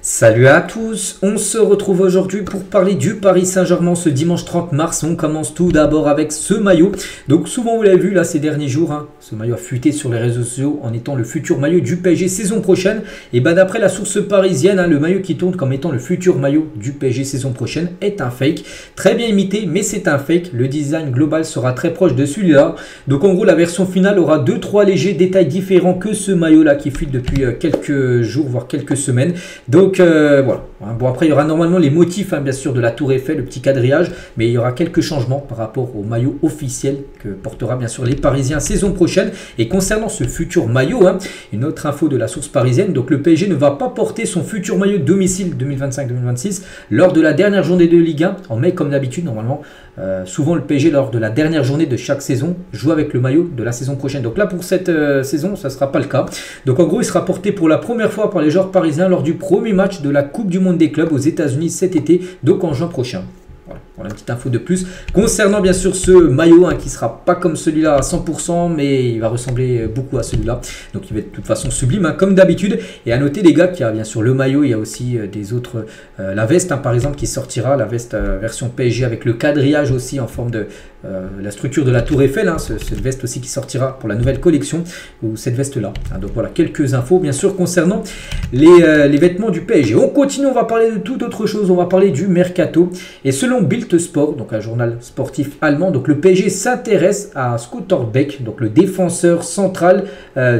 Salut à tous, on se retrouve aujourd'hui pour parler du Paris Saint-Germain ce dimanche 30 mars. On commence tout d'abord avec ce maillot. Donc souvent vous l'avez vu là ces derniers jours, ce maillot a fuité sur les réseaux sociaux en étant le futur maillot du PSG saison prochaine. Et d'après la source parisienne, le maillot qui tourne comme étant le futur maillot du PSG saison prochaine est un fake. Très bien imité mais c'est un fake, le design global sera très proche de celui-là. Donc en gros la version finale aura 2-3 légers détails différents que ce maillot là qui fuite depuis quelques jours voire quelques semaines. Donc voilà. Bon après il y aura normalement les motifs bien sûr de la tour Eiffel, le petit quadrillage, mais il y aura quelques changements par rapport au maillot officiel que portera bien sûr les Parisiens saison prochaine. Et concernant ce futur maillot, une autre info de la source parisienne, donc le PSG ne va pas porter son futur maillot domicile 2025-2026 lors de la dernière journée de Ligue 1 en mai comme d'habitude normalement. Souvent le PSG lors de la dernière journée de chaque saison joue avec le maillot de la saison prochaine. Donc là pour cette saison ça ne sera pas le cas. Donc en gros il sera porté pour la première fois par les joueurs parisiens lors du premier match de la Coupe du Monde des clubs aux États-Unis cet été, donc en juin prochain. Voilà une petite info de plus concernant bien sûr ce maillot qui sera pas comme celui-là à 100% mais il va ressembler beaucoup à celui-là, donc il va être de toute façon sublime comme d'habitude. Et à noter les gars qu'il y a bien sûr le maillot, il y a aussi des autres, la veste par exemple qui sortira, la veste version PSG avec le quadrillage aussi en forme de la structure de la tour Eiffel, cette veste aussi qui sortira pour la nouvelle collection, ou cette veste là. Donc voilà quelques infos bien sûr concernant les vêtements du PSG. On continue, on va parler de toute autre chose, on va parler du mercato. Et selon Bild Sport, donc un journal sportif allemand, donc le PSG s'intéresse à Schlotterbeck, donc le défenseur central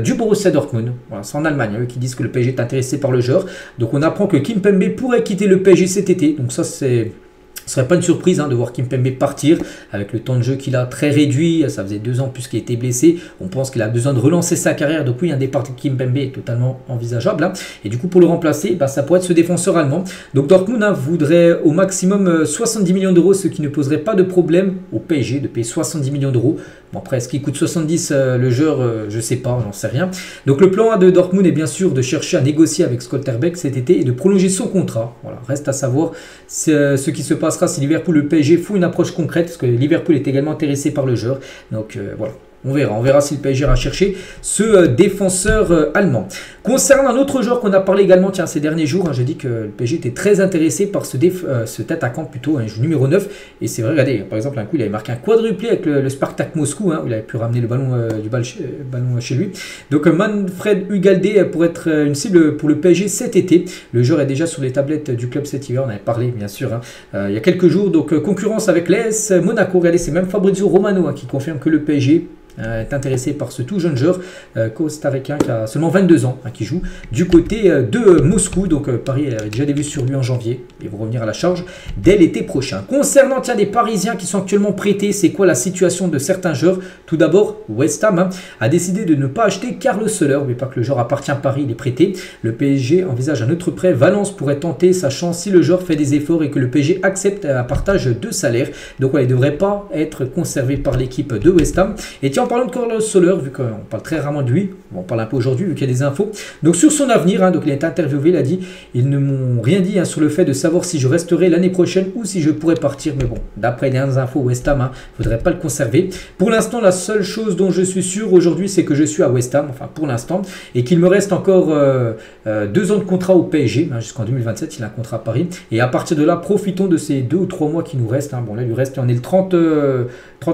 du Borussia Dortmund. Voilà, c'est en Allemagne, eux qui disent que le PSG est intéressé par le joueur. Donc on apprend que Kimpembe pourrait quitter le PSG cet été, donc ça c'est... Ce ne serait pas une surprise de voir Kimpembe partir avec le temps de jeu qu'il a très réduit. Ça faisait 2 ans puisqu'il était blessé. On pense qu'il a besoin de relancer sa carrière. Donc oui, un départ de Kimpembe est totalement envisageable. Et du coup, pour le remplacer, ça pourrait être ce défenseur allemand. Donc Dortmund voudrait au maximum 70 millions d'euros, ce qui ne poserait pas de problème au PSG de payer 70 millions d'euros. Bon après, est-ce qu'il coûte 70 le joueur je ne sais pas, j'en sais rien. Donc le plan A de Dortmund est bien sûr de chercher à négocier avec Schlotterbeck cet été et de prolonger son contrat. Voilà, reste à savoir ce qui se passera si Liverpool et le PSG font une approche concrète, parce que Liverpool est également intéressé par le joueur. Donc voilà. On verra si le PSG ira chercher ce défenseur allemand. Concernant un autre joueur qu'on a parlé également ces derniers jours, j'ai dit que le PSG était très intéressé par cet attaquant plutôt, un numéro 9. Et c'est vrai, regardez, par exemple un coup il avait marqué un quadruplé avec le Spartak Moscou, où il avait pu ramener le ballon, ballon chez lui. Donc Manfred Ugaldé pourrait être une cible pour le PSG cet été. Le joueur est déjà sur les tablettes du club cet hiver, on avait parlé bien sûr il y a quelques jours. Donc concurrence avec l'AS Monaco, regardez c'est même Fabrizio Romano qui confirme que le PSG est intéressé par ce tout jeune joueur costaricain qui a seulement 22 ans, qui joue du côté de Moscou. Donc Paris avait déjà des vues sur lui en janvier et vont revenir à la charge dès l'été prochain. Concernant des Parisiens qui sont actuellement prêtés, c'est quoi la situation de certains joueurs? Tout d'abord, West Ham a décidé de ne pas acheter Carlos Soler, mais pas que le joueur appartient à Paris, il est prêté. Le PSG envisage un autre prêt. Valence pourrait tenter sa chance si le joueur fait des efforts et que le PSG accepte un partage de salaire. Donc il ne devrait pas être conservé par l'équipe de West Ham. Et tiens, en parlant de Carlos Soler, vu qu'on parle très rarement de lui, on parle un peu aujourd'hui vu qu'il y a des infos. Donc sur son avenir, donc il est interviewé, il a dit « Ils ne m'ont rien dit sur le fait de savoir si je resterai l'année prochaine ou si je pourrais partir. » Mais bon, d'après les dernières infos, West Ham, il ne faudrait pas le conserver. Pour l'instant, la seule chose dont je suis sûr aujourd'hui, c'est que je suis à West Ham, enfin pour l'instant, et qu'il me reste encore 2 ans de contrat au PSG, jusqu'en 2027, il a un contrat à Paris. Et à partir de là, profitons de ces 2 ou 3 mois qui nous restent. Bon là, il lui reste, on est le 30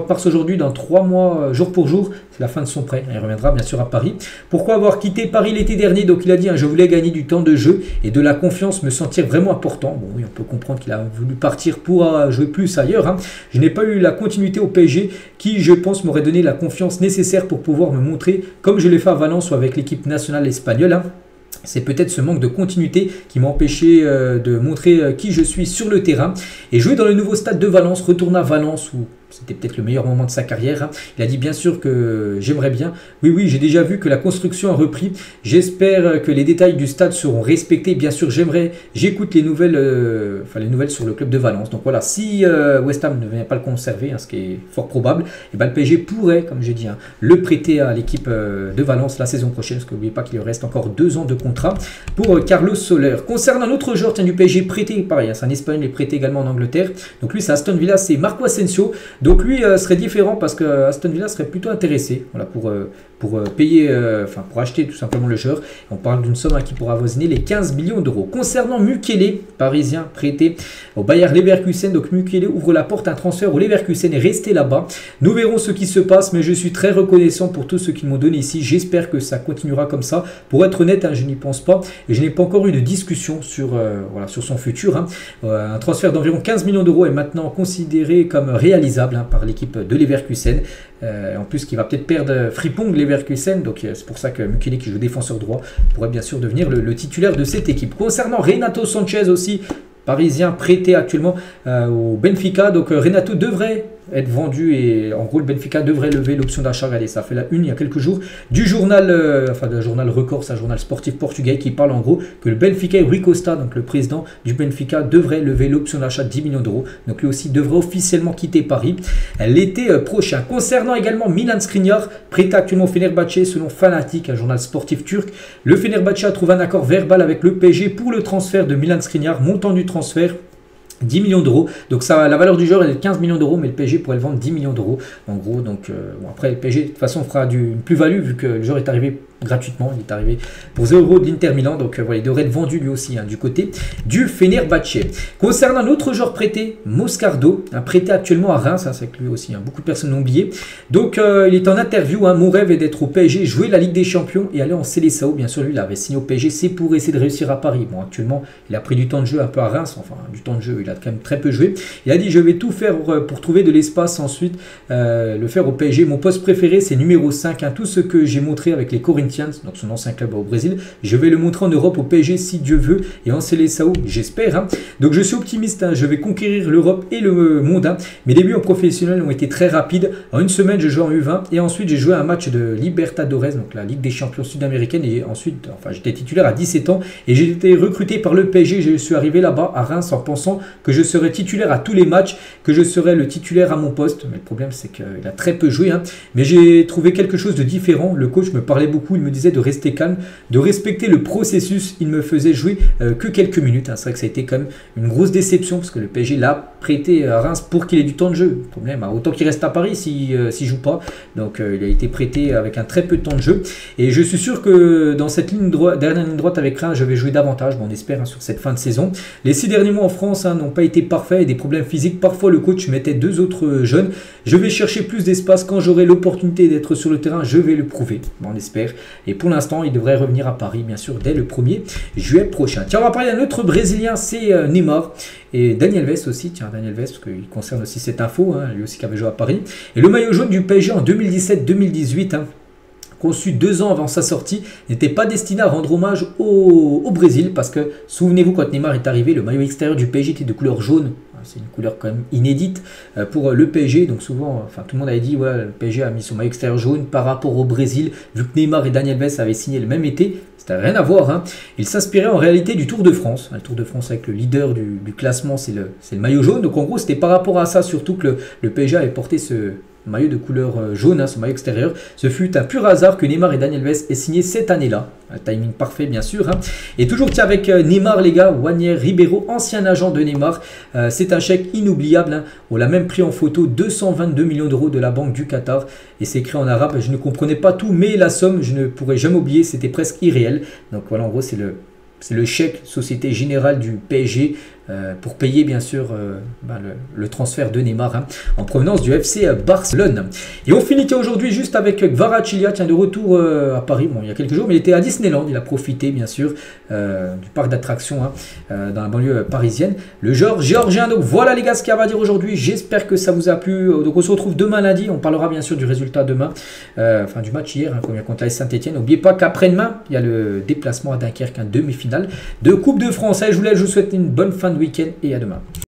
mars aujourd'hui, dans 3 mois, jour pour jour, c'est la fin de son prêt. Il reviendra bien sûr à Paris. Pourquoi avoir quitté Paris l'été dernier? Donc il a dit je voulais gagner du temps de jeu et de la confiance, me sentir vraiment important. Bon oui, on peut comprendre qu'il a voulu partir pour jouer plus ailleurs. Je n'ai pas eu la continuité au PSG qui, je pense, m'aurait donné la confiance nécessaire pour pouvoir me montrer comme je l'ai fait à Valence ou avec l'équipe nationale espagnole. C'est peut-être ce manque de continuité qui m'a empêché de montrer qui je suis sur le terrain. Et jouer dans le nouveau stade de Valence, retourner à Valence où c'était peut-être le meilleur moment de sa carrière. Il a dit bien sûr que j'aimerais bien. Oui, j'ai déjà vu que la construction a repris. J'espère que les détails du stade seront respectés. Bien sûr, j'écoute les nouvelles sur le club de Valence. Donc voilà, si West Ham ne vient pas le conserver, ce qui est fort probable, et le PSG pourrait, comme j'ai dit, le prêter à l'équipe de Valence la saison prochaine. Parce que n'oubliez pas qu'il lui reste encore 2 ans de contrat pour Carlos Soler. Concernant un autre joueur du PSG prêté, pareil, c'est un Espagnol, il est prêté également en Angleterre. Donc lui, c'est Aston Villa, c'est Marco Asensio. Donc lui serait différent parce que Aston Villa serait plutôt intéressé voilà, pour payer, pour acheter tout simplement le joueur. On parle d'une somme qui pourra avoisiner les 15 millions d'euros. Concernant Mukiele, parisien prêté au Bayer Leverkusen, donc Mukiele ouvre la porte à un transfert au Leverkusen et rester là-bas. Nous verrons ce qui se passe, mais je suis très reconnaissant pour tout ce qu'ils m'ont donné ici. J'espère que ça continuera comme ça. Pour être honnête, je n'y pense pas et je n'ai pas encore eu de discussion sur son futur. Un transfert d'environ 15 millions d'euros est maintenant considéré comme réalisable par l'équipe de Leverkusen. En plus, qui va peut-être perdre Frimpong Leverkusen, donc c'est pour ça que Mukiele, qui joue défenseur droit, pourrait bien sûr devenir le titulaire de cette équipe. Concernant Renato Sanchez aussi, parisien prêté actuellement au Benfica, donc Renato devrait être vendu et en gros le Benfica devrait lever l'option d'achat. Regardez, ça fait la une il y a quelques jours du journal, de journal Record, c'est un journal sportif portugais qui parle en gros que le Benfica et Rui Costa, donc le président du Benfica, devrait lever l'option d'achat de 10 millions d'euros. Donc lui aussi devrait officiellement quitter Paris l'été prochain. Concernant également Milan Skriniar, prêté actuellement au Fenerbahçe selon Fanatic, un journal sportif turc, le Fenerbahçe a trouvé un accord verbal avec le PSG pour le transfert de Milan Skriniar. Montant du transfert 10 millions d'euros. Donc ça, la valeur du joueur est de 15 millions d'euros, mais le PSG pourrait le vendre 10 millions d'euros. En gros, donc après le PSG de toute façon fera une plus-value vu que le joueur est arrivé gratuitement. Il est arrivé pour 0 € de l'Inter Milan. Donc voilà, il devrait être vendu lui aussi du côté du Fenerbahçe. Concernant un autre joueur prêté, Moscardo, un prêté actuellement à Reims, c'est que lui aussi, beaucoup de personnes l'ont oublié. Donc il est en interview. Mon rêve est d'être au PSG, jouer la Ligue des Champions et aller en Seleção. Bien sûr, lui, il avait signé au PSG, c'est pour essayer de réussir à Paris. Bon, actuellement, il a pris du temps de jeu un peu à Reims, enfin du temps de jeu, il a quand même très peu joué. Il a dit, je vais tout faire pour trouver de l'espace ensuite, le faire au PSG. Mon poste préféré, c'est numéro 5. Tout ce que j'ai montré avec les Corinthians, donc son ancien club au Brésil, je vais le montrer en Europe au PSG si Dieu veut et en Seleção, j'espère. Donc je suis optimiste, je vais conquérir l'Europe et le monde. Mes débuts en professionnel ont été très rapides. En une semaine, je joue en U20 et ensuite j'ai joué un match de Libertadores, donc la Ligue des Champions sud-américaine, et ensuite, j'étais titulaire à 17 ans et j'ai été recruté par le PSG. Je suis arrivé là-bas à Reims en pensant que je serais titulaire à tous les matchs, que je serais le titulaire à mon poste. Mais le problème, c'est qu'il a très peu joué. Mais j'ai trouvé quelque chose de différent. Le coach me parlait beaucoup, il me disait de rester calme, de respecter le processus. Il me faisait jouer que quelques minutes. C'est vrai que ça a été quand même une grosse déception parce que le PSG l'a prêté à Reims pour qu'il ait du temps de jeu. Le problème, autant qu'il reste à Paris s'il ne joue pas. Donc il a été prêté avec un très peu de temps de jeu. Et je suis sûr que dans cette dernière ligne droite avec Reims, je vais jouer davantage. On espère sur cette fin de saison. Les 6 derniers mois en France n'ont pas été parfaits et des problèmes physiques. Parfois, le coach mettait 2 autres jeunes. Je vais chercher plus d'espace. Quand j'aurai l'opportunité d'être sur le terrain, je vais le prouver. On espère. Et pour l'instant, il devrait revenir à Paris, bien sûr, dès le 1er juillet prochain. Tiens, on va parler d'un autre Brésilien, c'est Neymar. Et Dani Alves aussi, tiens, Dani Alves, parce qu'il concerne aussi cette info, lui aussi qui avait joué à Paris. Et le maillot jaune du PSG en 2017-2018, conçu 2 ans avant sa sortie, n'était pas destiné à rendre hommage au Brésil, parce que, souvenez-vous, quand Neymar est arrivé, le maillot extérieur du PSG était de couleur jaune. C'est une couleur quand même inédite pour le PSG. Donc souvent, tout le monde avait dit ouais, le PSG a mis son maillot extérieur jaune par rapport au Brésil, vu que Neymar et Dani Alves avaient signé le même été. C'était rien à voir. Il s'inspirait en réalité du Tour de France. Le Tour de France avec le leader du classement, c'est le maillot jaune. Donc en gros, c'était par rapport à ça surtout que le PSG avait porté ce maillot de couleur jaune, ce maillot extérieur. Ce fut un pur hasard que Neymar et Dani Alves aient signé cette année-là. Un timing parfait, bien sûr. Et toujours avec Neymar, les gars, Wagner Ribeiro, ancien agent de Neymar. C'est un chèque inoubliable. On l'a même pris en photo, 222 millions d'euros de la Banque du Qatar. Et c'est écrit en arabe. Je ne comprenais pas tout, mais la somme, je ne pourrais jamais oublier, c'était presque irréel. Donc voilà, en gros, c'est le chèque Société Générale du PSG pour payer bien sûr le transfert de Neymar en provenance du FC Barcelone. Et on finit aujourd'hui juste avec Kvaratskhelia, de retour à Paris, il y a quelques jours, mais il était à Disneyland, il a profité bien sûr du parc d'attractions dans la banlieue parisienne. Le genre géorgien, donc voilà les gars ce qu'il y a à dire aujourd'hui, j'espère que ça vous a plu. Donc on se retrouve demain lundi, on parlera bien sûr du résultat demain, du match hier, contre la Saint-Etienne. N'oubliez pas qu'après-demain, il y a le déplacement à Dunkerque, demi-finale de Coupe de France. Allez, je vous souhaite une bonne fin de week-end et à demain.